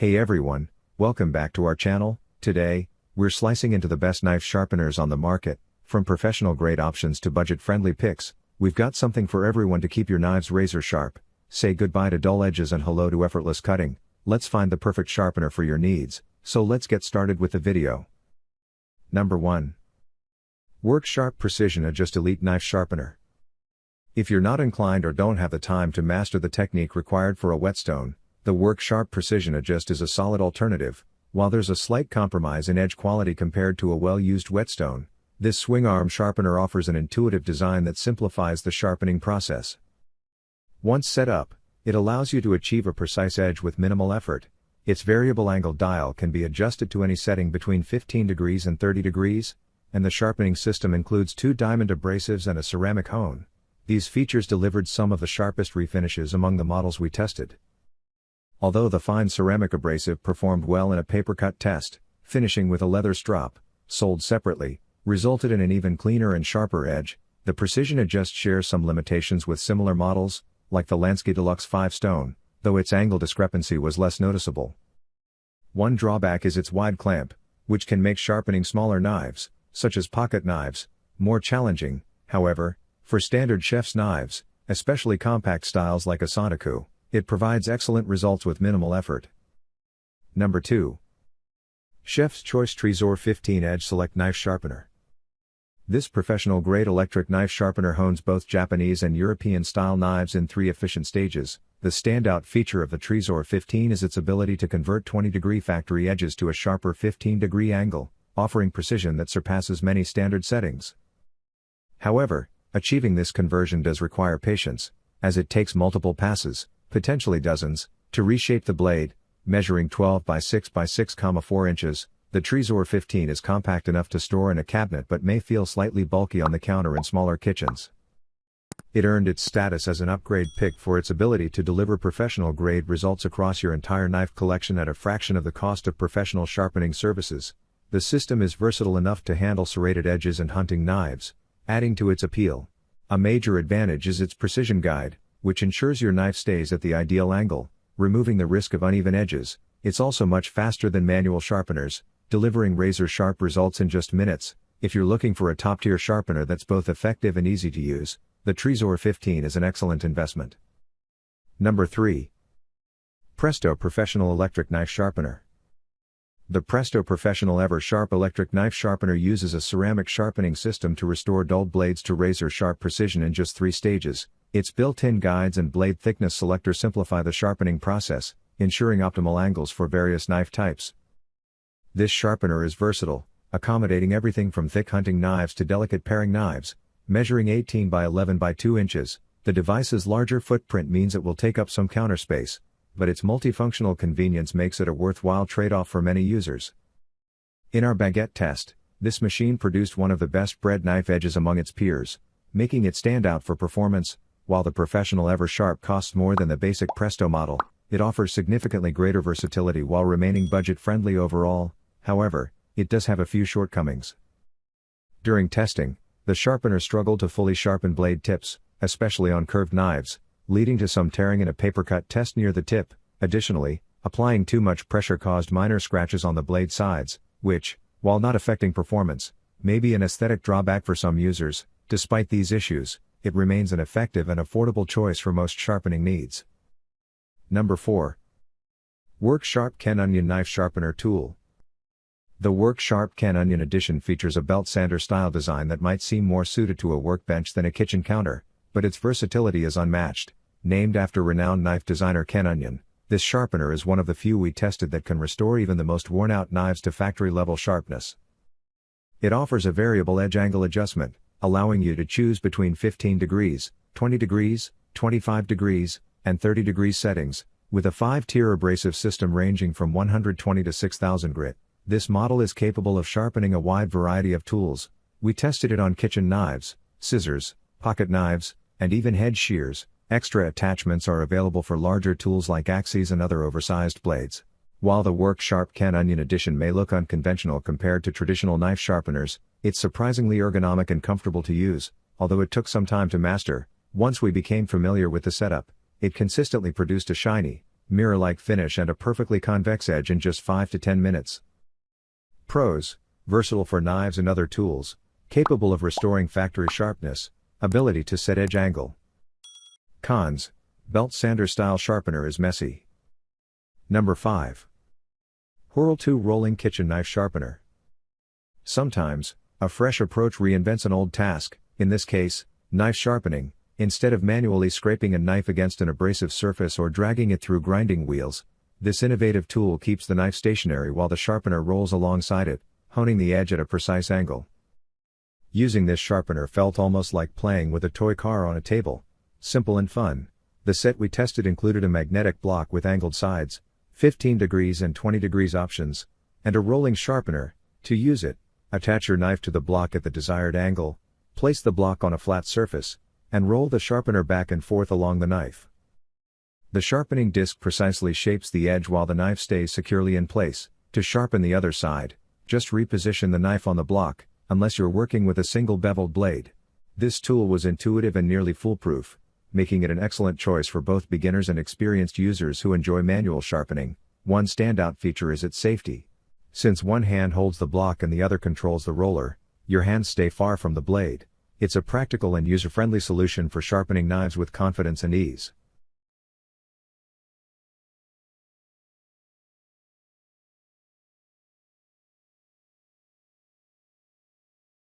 Hey everyone, welcome back to our channel. Today, we're slicing into the best knife sharpeners on the market, from professional grade options to budget-friendly picks. We've got something for everyone to keep your knives razor sharp. Say goodbye to dull edges and hello to effortless cutting. Let's find the perfect sharpener for your needs, so let's get started with the video. Number 1. Work Sharp Precision Adjust Elite Knife Sharpener. If you're not inclined or don't have the time to master the technique required for a whetstone, the Work Sharp Precision Adjust is a solid alternative. While there's a slight compromise in edge quality compared to a well-used whetstone, this swing arm sharpener offers an intuitive design that simplifies the sharpening process. Once set up, it allows you to achieve a precise edge with minimal effort. Its variable angle dial can be adjusted to any setting between 15 degrees and 30 degrees, and the sharpening system includes 2 diamond abrasives and a ceramic hone. These features delivered some of the sharpest refinishes among the models we tested. Although the fine ceramic abrasive performed well in a paper cut test, finishing with a leather strop, sold separately, resulted in an even cleaner and sharper edge. The Precision Adjust shares some limitations with similar models, like the Lansky Deluxe 5-stone, though its angle discrepancy was less noticeable. One drawback is its wide clamp, which can make sharpening smaller knives, such as pocket knives, more challenging. However, for standard chef's knives, especially compact styles like a Santoku, it provides excellent results with minimal effort. Number 2. Chef's Choice Trizor 15 EdgeSelect Knife Sharpener. This professional-grade electric knife sharpener hones both Japanese and European-style knives in 3 efficient stages. The standout feature of the Trizor 15 is its ability to convert 20-degree factory edges to a sharper 15-degree angle, offering precision that surpasses many standard settings. However, achieving this conversion does require patience, as it takes multiple passes, potentially dozens, to reshape the blade. Measuring 12 by 6 by 6,4 inches, the Trizor 15 is compact enough to store in a cabinet but may feel slightly bulky on the counter in smaller kitchens. It earned its status as an upgrade pick for its ability to deliver professional-grade results across your entire knife collection at a fraction of the cost of professional sharpening services. The system is versatile enough to handle serrated edges and hunting knives, adding to its appeal. A major advantage is its precision guide, which ensures your knife stays at the ideal angle, removing the risk of uneven edges. It's also much faster than manual sharpeners, delivering razor-sharp results in just minutes. If you're looking for a top-tier sharpener that's both effective and easy to use, the Trizor 15 is an excellent investment. Number 3. Presto Professional Electric Knife Sharpener. The Presto Professional Ever Sharp Electric Knife Sharpener uses a ceramic sharpening system to restore dulled blades to razor-sharp precision in just 3 stages. Its built-in guides and blade thickness selector simplify the sharpening process, ensuring optimal angles for various knife types. This sharpener is versatile, accommodating everything from thick hunting knives to delicate paring knives. Measuring 18 by 11 by 2 inches, the device's larger footprint means it will take up some counter space, but its multifunctional convenience makes it a worthwhile trade-off for many users. In our baguette test, this machine produced one of the best bread knife edges among its peers, making it stand out for performance. While the Professional Ever Sharp costs more than the basic Presto model, it offers significantly greater versatility while remaining budget-friendly overall. However, it does have a few shortcomings. During testing, the sharpener struggled to fully sharpen blade tips, especially on curved knives, leading to some tearing in a paper cut test near the tip. Additionally, applying too much pressure caused minor scratches on the blade sides, which, while not affecting performance, may be an aesthetic drawback for some users. Despite these issues, it remains an effective and affordable choice for most sharpening needs. Number 4. Work Sharp Ken Onion Knife Sharpener Tool. The Work Sharp Ken Onion Edition features a belt sander style design that might seem more suited to a workbench than a kitchen counter, but its versatility is unmatched. Named after renowned knife designer Ken Onion, this sharpener is one of the few we tested that can restore even the most worn-out knives to factory-level sharpness. It offers a variable edge angle adjustment, allowing you to choose between 15 degrees, 20 degrees, 25 degrees, and 30 degrees settings, with a 5-tier abrasive system ranging from 120 to 6000 grit. This model is capable of sharpening a wide variety of tools. We tested it on kitchen knives, scissors, pocket knives, and even hedge shears. Extra attachments are available for larger tools like axes and other oversized blades. While the Work Sharp Ken Onion Edition may look unconventional compared to traditional knife sharpeners, it's surprisingly ergonomic and comfortable to use. Although it took some time to master, once we became familiar with the setup, it consistently produced a shiny, mirror-like finish and a perfectly convex edge in just 5 to 10 minutes. Pros: versatile for knives and other tools, capable of restoring factory sharpness, ability to set edge angle. Cons: belt sander style sharpener is messy. Number 5. Whirl 2 Rolling Kitchen Knife Sharpener. Sometimes, a fresh approach reinvents an old task, in this case, knife sharpening. Instead of manually scraping a knife against an abrasive surface or dragging it through grinding wheels, this innovative tool keeps the knife stationary while the sharpener rolls alongside it, honing the edge at a precise angle. Using this sharpener felt almost like playing with a toy car on a table. Simple and fun. The set we tested included a magnetic block with angled sides, 15 degrees and 20 degrees options, and a rolling sharpener. To use it, attach your knife to the block at the desired angle, place the block on a flat surface, and roll the sharpener back and forth along the knife. The sharpening disc precisely shapes the edge while the knife stays securely in place. To sharpen the other side, just reposition the knife on the block, unless you're working with a single beveled blade. This tool was intuitive and nearly foolproof, making it an excellent choice for both beginners and experienced users who enjoy manual sharpening. One standout feature is its safety. Since one hand holds the block and the other controls the roller, your hands stay far from the blade. It's a practical and user-friendly solution for sharpening knives with confidence and ease.